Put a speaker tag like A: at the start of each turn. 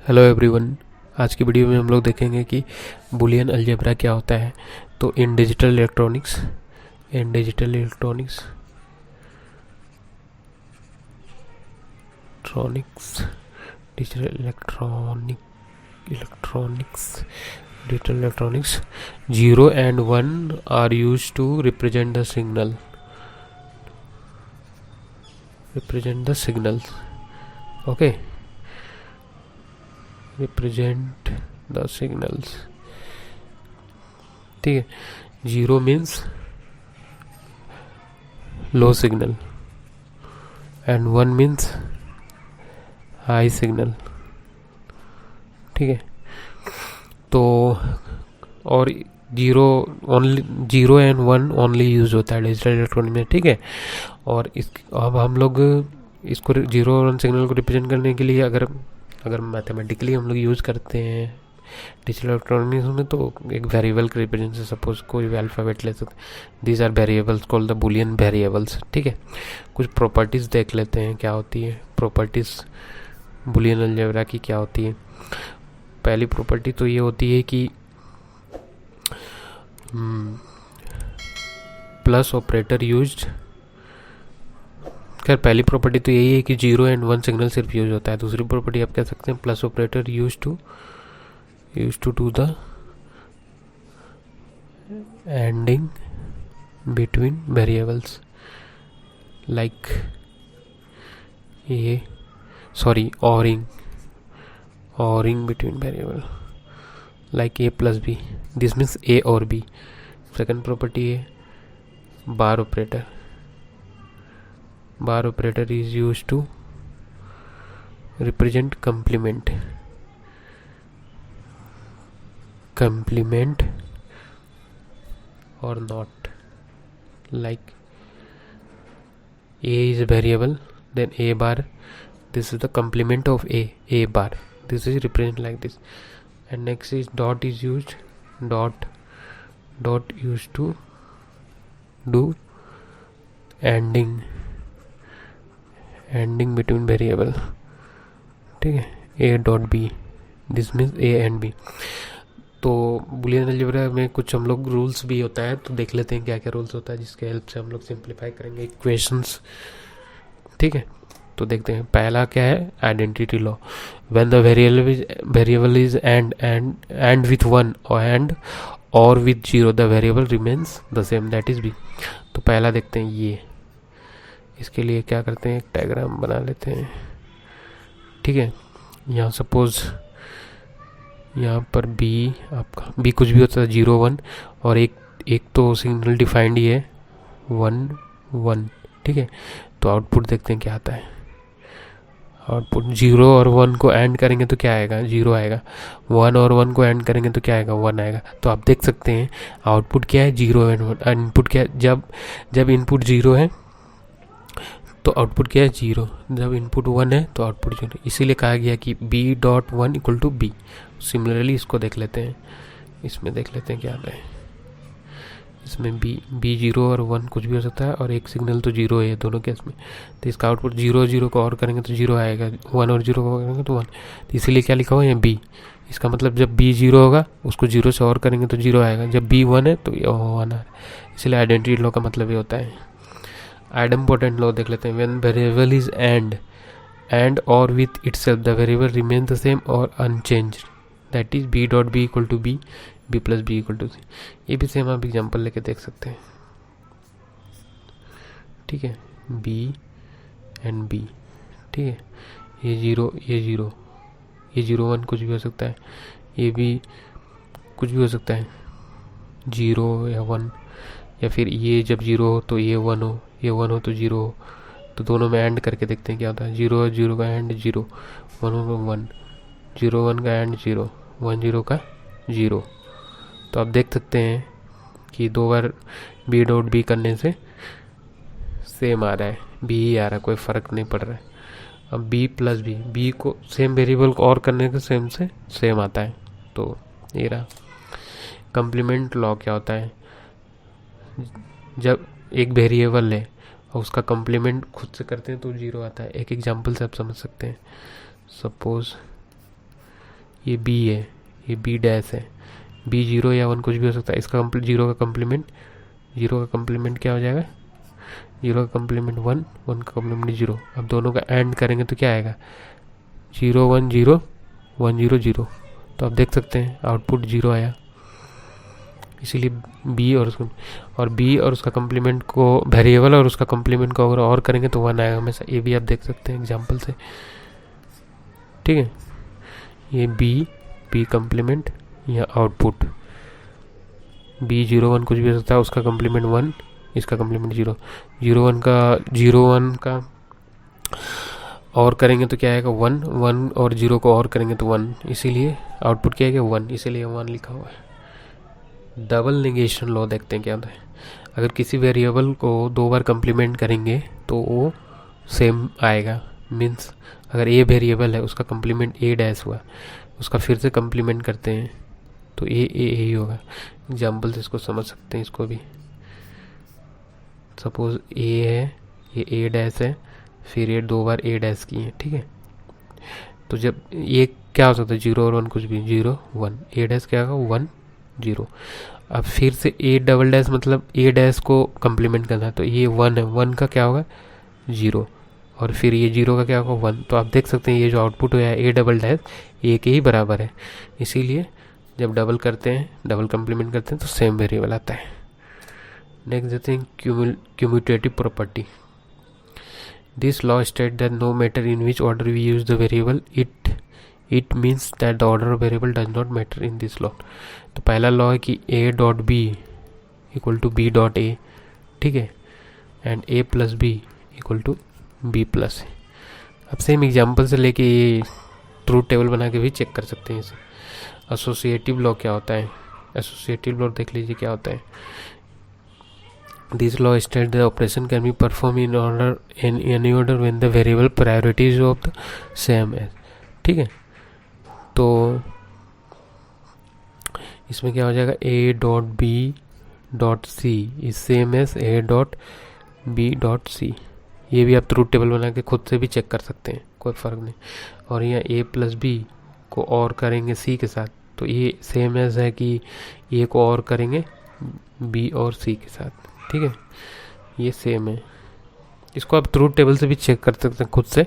A: Hello everyone. आज की video में हम लोग देखेंगे कि बुलियन अलजेब्रा क्या होता है। तो इन डिजिटल इलेक्ट्रॉनिक्स ट्रॉनिक्स digital electronics 0 and 1 are used to represent the signals. Okay, represent the signals. ठीक है। 0 means low signal and 1 means high signal. ठीक है। तो और zero and one only use होता है डिजिटल इलेक्ट्रॉनिक में। ठीक है। और इस अब हम लोग इसको जीरो और वन सिग्नल को रिप्रेजेंट करने के लिए अगर मैथमेटिकली हम लोग यूज़ करते हैं डिजिटल इलेक्ट्रॉनिक्स में, तो एक वेरिएबल के रिप्रेजेंट से सपोज कोई भी अल्फ़ाबेट ले सकते हैं। These are variables called the Boolean variables. ठीक है। कुछ प्रॉपर्टीज़ देख लेते हैं क्या होती है। प्रॉपर्टीज़ बुलियन अलजेब्रा की क्या होती है। पहली प्रॉपर्टी तो ये होती है कि प्लस ऑपरेटर यूज्ड। खैर पहली प्रॉपर्टी तो यही है कि 0 and 1 सिग्नल सिर्फ यूज होता है। दूसरी प्रॉपर्टी आप कह सकते हैं plus operator use to do the anding between variables like ये oring between variable like a plus b. This means a or b. Second property है bar operator. Bar operator is used to represent complement or not. Like a is a variable, then a bar, this is the complement of a bar. This is represent like this. And next is dot is used to do ending between variable. ठीक है। a dot B, this means a and b। तो Boolean algebra में कुछ हम लोग rules भी होता है, तो देख लेते हैं क्या क्या रूल्स होता है जिसके हेल्प से हम लोग सिंप्लीफाई करेंगे इक्वेशंस। ठीक है। तो देखते हैं पहला क्या है, identity law. When the variable is and with 1 and और with 0 the variable remains the same, that is B. तो पहला देखते हैं ये। इसके लिए क्या करते हैं, एक डायग्राम बना लेते हैं। ठीक है। यहाँ सपोज यहाँ पर बी कुछ भी होता है 0 1, और एक तो सिग्नल डिफाइंड ही है 1 1। ठीक है। तो आउटपुट देखते हैं क्या आता है। आउटपुट 0 और 1 को ऐड करेंगे तो क्या आएगा, 0 आएगा। 1 और 1 को ऐड करेंगे तो क्या आएगा, 1 आएगा। तो आप देख सकते हैं आउटपुट क्या है, 0 एंड 1। इनपुट क्या है, जब इनपुट 0 है तो आउटपुट क्या है, 0। जब इनपुट 1 है तो आउटपुट 0। इसीलिए कहा गया कि b.1 equal to b। Similarly इसको देख लेते हैं, इसमें देख लेते हैं क्या आता है। इसमें बी 0 और 1 कुछ भी हो सकता है, और एक सिग्नल तो 0 है दोनों केस में। तो इसका आउटपुट 0 को और करेंगे तो 0 आएगा, 1 और 0 को करेंगे तो 1। तो इसीलिए क्या लिखा हुआ है, बी। इसका मतलब जब बी 0 होगा उसको 0 से और करेंगे तो 0 आएगा, जब बी 1 है तो 1 है। इसलिए आइडेंटिटी लॉ का मतलब ये होता है। आइडेम्पोटेंट लॉ देख लेते हैं। व्हेन वेरिएबल इज एंड और with itself the variable remain the same और unchanged, that is B dot B equal to B, B plus B equal to C. ये भी सेम आप एग्जाम्पल लेके देख सकते हैं। ठीक है। B and B. ठीक है। ये 0 ये 0 1 कुछ भी हो सकता है, ये भी कुछ भी हो सकता है, 0 या 1। या फिर ये जब 0 हो तो ये 1 हो, ये 1 हो तो 0 हो। तो दोनों में एंड करके देखते हैं क्या होता है। 0 0 का एंड 0, 1 हो 1, 0 1 का एंड 0, 1 0 का 0। तो आप देख सकते हैं कि 2 बार बी डॉट बी करने से सेम आ रहा है, बी ही आ रहा है, कोई फ़र्क नहीं पड़ रहा है। अब बी प्लस बी को सेम वेरिएबल को और करने के सेम से सेम आता है। तो ये रहा। कंप्लीमेंट लॉ क्या होता है, जब एक वेरिएबल है और उसका कंप्लीमेंट खुद से करते हैं तो 0 आता है। एक एग्जांपल से आप समझ सकते हैं। सपोज ये बी है, ये बी डैश है, बी 0 या 1 कुछ भी हो सकता है। इसका जीरो का कम्प्लीमेंट क्या हो जाएगा, 0 का कम्प्लीमेंट 1, 1 का कम्प्लीमेंट 0। अब दोनों का एंड करेंगे तो क्या आएगा, 0 1 0 1 0 0। तो आप देख सकते हैं आउटपुट 0 आया, इसीलिए बी और बी और उसका कम्प्लीमेंट को, वेरिएबल और उसका कम्प्लीमेंट को अगर और करेंगे तो 1 आएगा हमेशा। ये भी आप देख सकते हैं एग्जाम्पल से, ठीक है। ये बी कम्प्लीमेंट, या आउटपुट बी 0 1 कुछ भी हो सकता है, उसका कम्प्लीमेंट 1, इसका कम्प्लीमेंट 0, 0 1 का और करेंगे तो क्या आएगा 1 1, और 0 को और करेंगे तो 1, इसीलिए आउटपुट क्या है 1, इसीलिए 1 लिखा हुआ है। डबल नेगेशन लॉ देखते हैं क्या होता है। अगर किसी वेरिएबल को 2 बार कम्प्लीमेंट करेंगे तो वो सेम आएगा। मीन्स अगर ए वेरिएबल है, उसका कम्प्लीमेंट ए डैश हुआ, उसका फिर से कम्प्लीमेंट करते हैं तो ए ही होगा। एग्जाम्पल से इसको समझ सकते हैं। इसको भी सपोज ए है, ये ए डैश है, फिर ये 2 बार ए डैश की है, ठीक है। तो जब ये क्या हो सकता है 0 और 1 कुछ भी, 0 1, ए डैश क्या होगा 1 0। अब फिर से ए डबल डैश मतलब ए डैश को कम्प्लीमेंट करना है, तो ये 1 है, 1 का क्या होगा 0, और फिर ये 0 का क्या होगा 1। तो आप देख सकते हैं ये जो आउटपुट हुआ है ए डबल डैश ए के ही बराबर है, इसीलिए जब डबल करते हैं, डबल कम्प्लीमेंट करते हैं तो सेम वेरिएबल आता है। नेक्स्ट देते हैं commutative property. This law state that no matter in which order we use the variable, it means that the order of variable does not matter in this law. तो पहला law है कि A dot B equal to B dot A, ठीक है, and A plus B equal to B plus A. अब same example से लेके ये ट्रूथ टेबल बना के भी चेक कर सकते हैं इसे। एसोसिएटिव लॉ क्या होता है, एसोसिएटिव लॉ देख लीजिए क्या होता है। This law state the operation can be perform in order in any order when the variable priorities of the same as, ठीक है। तो इसमें क्या हो जाएगा, A dot B dot C is same as A dot B dot C. ये भी आप ट्रूथ टेबल बना के खुद से भी चेक कर सकते हैं, कोई फ़र्क नहीं। और यहाँ ए प्लस बी को और करेंगे सी के साथ, तो ये सेम एज है कि ए को और करेंगे बी और सी के साथ, ठीक है, ये सेम है। इसको आप ट्रूथ टेबल से भी चेक कर सकते हैं खुद से।